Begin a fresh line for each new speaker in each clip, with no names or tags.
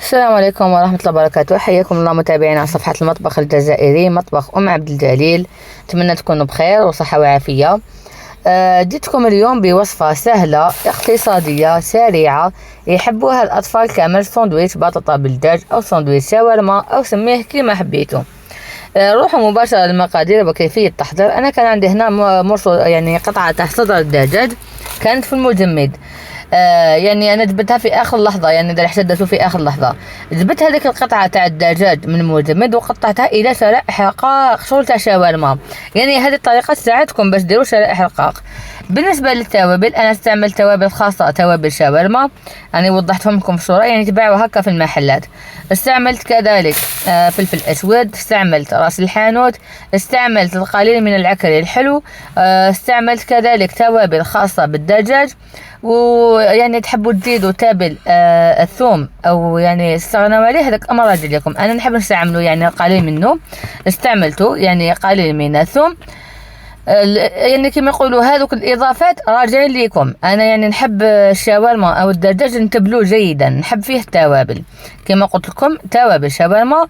السلام عليكم ورحمة الله وبركاته. حياكم الله متابعينا على صفحة المطبخ الجزائري، مطبخ عبد الجليل. أتمنى تكونوا بخير وصحة وعافية. جيتكم اليوم بوصفة سهلة اقتصادية سريعة يحبوها الأطفال كعمل ساندويتش بطاطا بالدجاج أو ساندويتش شاورما أو سميه كيما حبيتو. روحوا مباشرة للمقادير وكيفية التحضير. أنا كان عندي هنا مرصو قطعة تحت صدر الدجاج كانت في المجمد. أنا جبتها في آخر لحظة، إذا احتدته في آخر لحظة جبت هذيك القطعة تاع الدجاج من المجمد وقطعتها إلى شرائح رقاق شغل تاع شاورما. هذه الطريقة تساعدكم باش ديروا شرائح رقاق. بالنسبة للتوابل أنا استعملت توابل خاصة، توابل شاورما، وضحتهم لكم في الصورة، تباعوا هكا في المحلات. استعملت كذلك فلفل أسود، استعملت راس الحانوت، استعملت القليل من العكري الحلو، استعملت كذلك توابل خاصة بالدجاج. تحبوا تزيدوا تابل الثوم او تستغنوا عليه، هذاك امر راجع لكم. انا نحب نستعملوا قليل منه، استعملته قليل من الثوم. كما يقولوا هذوك الاضافات راجعين ليكم. انا نحب الشاورما او الدجاج نتبلوه جيدا، نحب فيه التوابل كما قلت لكم، توابل شاورما،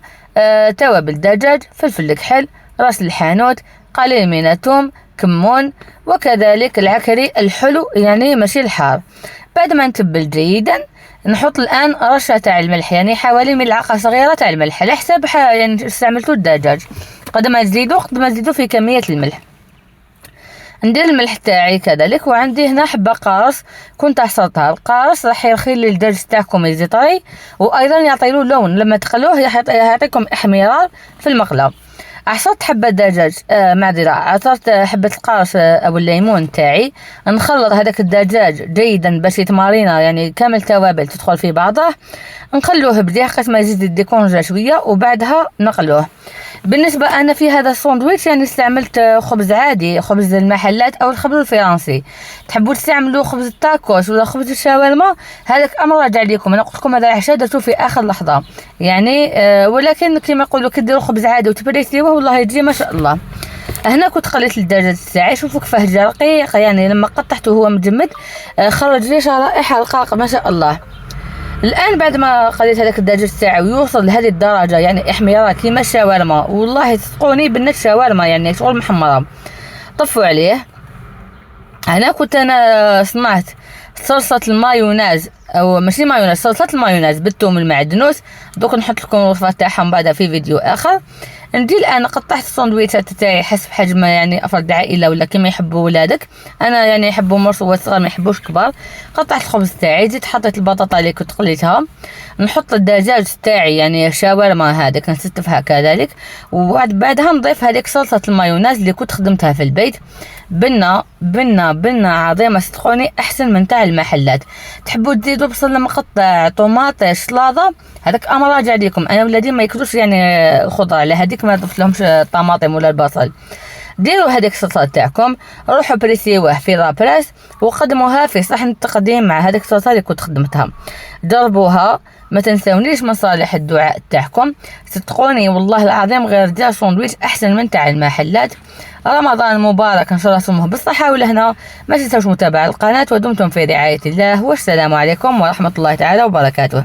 توابل دجاج، فلفل كحل، راس الحانوت، قليل من الثوم، كمون، وكذلك العكري الحلو ماشي الحار. بعد ما نتبل جيدا نحط الان رشه تاع الملح، حوالي ملعقه صغيره تاع الملح على حساب استعملتو الدجاج. قد ما تزيدوا في كميه الملح. ندير الملح تاعي كذلك. وعندي هنا حبه قارص كنت عصرتها. القارص راح يخلي الدجاج تاعكم يزيد طري، وايضا يعطيله لون لما تقلوه، يعطيكم احمرار في المقله. عصرت حبة دجاج عصرت حبة القارص او الليمون تاعي. نخلط هذاك الدجاج جيدا باش يتمارينا، كامل توابل تدخل في بعضها. نخلوه بدقيقة ما يزيد الديكونجا شوية، وبعدها نقلوه. بالنسبة أنا في هذا الساندويتش استعملت خبز عادي، خبز المحلات أو الخبز الفرنسي. تحبوا تستعملوا خبز التاكوس ولا خبز الشاورما، هذاك أمر راجع لكم. أنا قلت لكم هذا حشدته في آخر لحظة، ولكن كما يقولوا كديروا خبز عادي وتبريسيوه والله يجي ما شاء الله. هنا كنت قليت الدجاج تاعي، شوفوا كيفاه جا رقيق، لما قطعته هو مجمد خرج لي شرائح رقاق ما شاء الله. الان بعد ما قليت هذاك الدجاج تاعي ويوصل لهذه الدرجه احمرار كيما الشاورما، والله صدقوني بنت شاورما شغل محمره، طفوا عليه. هنا كنت انا صنعت صلصه المايونيز، او ماشي مايونيز، صلصه المايونيز بالثوم المعدنوس. دوك نحط لكم الوصفه تاعهم بعدا في فيديو اخر. ندير الان قطعت الساندويتشات تاعي حسب حجم افراد العائله ولا كما يحبوا ولادك. انا يحبوا مرصوص صغار ما يحبوش كبار. قطعت الخبز تاعي، زيت حطيت البطاطا اللي كنت قليتها، نحط الدجاج تاعي شاورما هذاك نستفها كذلك، وبعدها نضيف هذيك صلصه المايونيز اللي كنت خدمتها في البيت. بنه عظيمه صدقوني، احسن من تاع المحلات. تحبوا تزيدوا بصل مقطع، طوماطيش، سلاطه، هذاك امر راجع ليكم. انا ولادي ما ياكلوش الخضره، على هذيك ما ضفت لهمش الطماطم ولا البصل. ديروا هذيك الصلصه تاعكم، روحوا بريسيوه في لابريس وقدموها في صحن التقديم مع هذيك الصلصه اللي كنت خدمتها. جربوها، ما تنسونيش مصالح الدعاء تاعكم. صدقوني والله العظيم غير جا ساندويتش احسن من تاع المحلات. رمضان مبارك، ان شاء الله تصوموه بالصحه والهنا. ما تنسوش متابعه القناه، ودمتم في رعايه الله، والسلام عليكم ورحمه الله تعالى وبركاته.